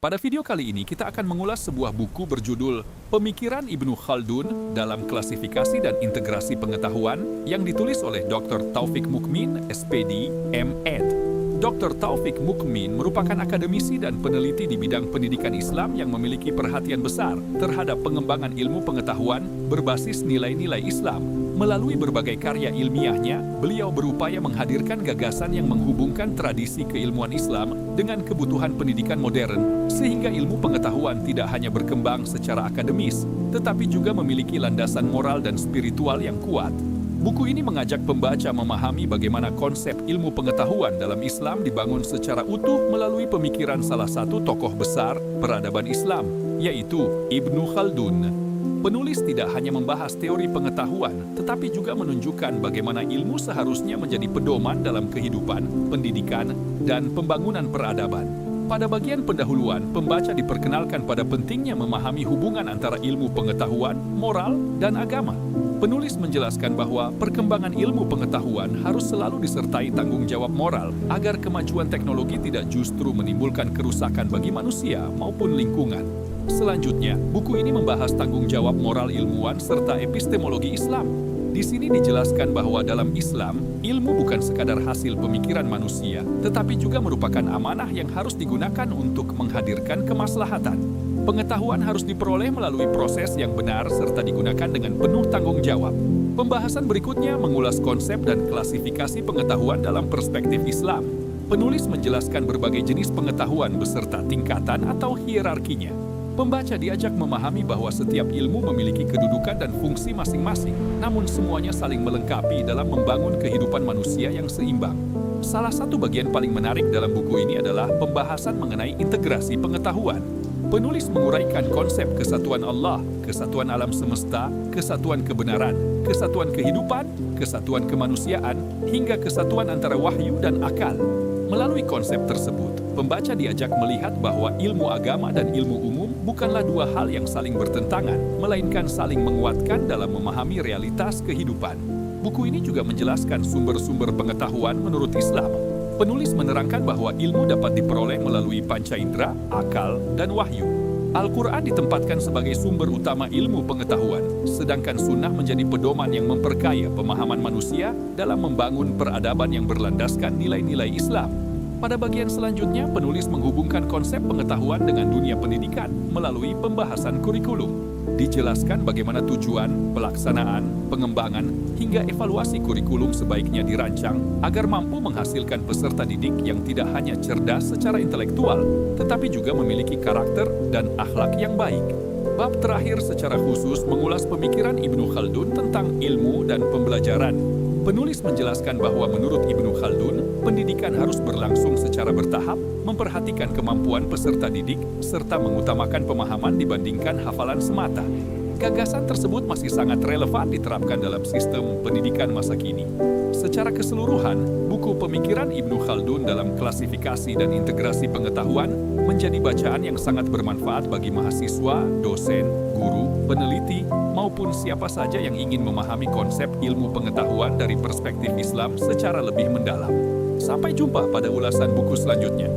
Pada video kali ini kita akan mengulas sebuah buku berjudul Pemikiran Ibnu Khaldun dalam Klasifikasi dan Integrasi Pengetahuan yang ditulis oleh Dr. Taufik Mukmin, SPD, M.Ed. Dr. Taufik Mukmin merupakan akademisi dan peneliti di bidang pendidikan Islam yang memiliki perhatian besar terhadap pengembangan ilmu pengetahuan berbasis nilai-nilai Islam. Melalui berbagai karya ilmiahnya, beliau berupaya menghadirkan gagasan yang menghubungkan tradisi keilmuan Islam dengan kebutuhan pendidikan modern, sehingga ilmu pengetahuan tidak hanya berkembang secara akademis, tetapi juga memiliki landasan moral dan spiritual yang kuat. Buku ini mengajak pembaca memahami bagaimana konsep ilmu pengetahuan dalam Islam dibangun secara utuh melalui pemikiran salah satu tokoh besar peradaban Islam, yaitu Ibnu Khaldun. Penulis tidak hanya membahas teori pengetahuan, tetapi juga menunjukkan bagaimana ilmu seharusnya menjadi pedoman dalam kehidupan, pendidikan, dan pembangunan peradaban. Pada bagian pendahuluan, pembaca diperkenalkan pada pentingnya memahami hubungan antara ilmu pengetahuan, moral, dan agama. Penulis menjelaskan bahwa perkembangan ilmu pengetahuan harus selalu disertai tanggung jawab moral agar kemajuan teknologi tidak justru menimbulkan kerusakan bagi manusia maupun lingkungan. Selanjutnya, buku ini membahas tanggung jawab moral ilmuwan serta epistemologi Islam. Di sini dijelaskan bahwa dalam Islam, ilmu bukan sekadar hasil pemikiran manusia, tetapi juga merupakan amanah yang harus digunakan untuk menghadirkan kemaslahatan. Pengetahuan harus diperoleh melalui proses yang benar serta digunakan dengan penuh tanggung jawab. Pembahasan berikutnya mengulas konsep dan klasifikasi pengetahuan dalam perspektif Islam. Penulis menjelaskan berbagai jenis pengetahuan beserta tingkatan atau hierarkinya. Pembaca diajak memahami bahwa setiap ilmu memiliki kedudukan dan fungsi masing-masing, namun semuanya saling melengkapi dalam membangun kehidupan manusia yang seimbang. Salah satu bagian paling menarik dalam buku ini adalah pembahasan mengenai integrasi pengetahuan. Penulis menguraikan konsep kesatuan Allah, kesatuan alam semesta, kesatuan kebenaran, kesatuan kehidupan, kesatuan kemanusiaan, hingga kesatuan antara wahyu dan akal. Melalui konsep tersebut, pembaca diajak melihat bahwa ilmu agama dan ilmu umum bukanlah dua hal yang saling bertentangan, melainkan saling menguatkan dalam memahami realitas kehidupan. Buku ini juga menjelaskan sumber-sumber pengetahuan menurut Islam. Penulis menerangkan bahwa ilmu dapat diperoleh melalui panca indera, akal, dan wahyu. Al-Quran ditempatkan sebagai sumber utama ilmu pengetahuan, sedangkan sunnah menjadi pedoman yang memperkaya pemahaman manusia dalam membangun peradaban yang berlandaskan nilai-nilai Islam. Pada bagian selanjutnya, penulis menghubungkan konsep pengetahuan dengan dunia pendidikan melalui pembahasan kurikulum. Dijelaskan bagaimana tujuan, pelaksanaan, pengembangan, hingga evaluasi kurikulum sebaiknya dirancang agar mampu menghasilkan peserta didik yang tidak hanya cerdas secara intelektual, tetapi juga memiliki karakter dan akhlak yang baik. Bab terakhir secara khusus mengulas pemikiran Ibnu Khaldun tentang ilmu dan pembelajaran. Penulis menjelaskan bahwa menurut Ibnu Khaldun, pendidikan harus berlangsung secara bertahap, memperhatikan kemampuan peserta didik, serta mengutamakan pemahaman dibandingkan hafalan semata. Gagasan tersebut masih sangat relevan diterapkan dalam sistem pendidikan masa kini. Secara keseluruhan, buku Pemikiran Ibnu Khaldun dalam Klasifikasi dan Integrasi Pengetahuan menjadi bacaan yang sangat bermanfaat bagi mahasiswa, dosen, guru, peneliti, maupun siapa saja yang ingin memahami konsep ilmu pengetahuan dari perspektif Islam secara lebih mendalam. Sampai jumpa pada ulasan buku selanjutnya.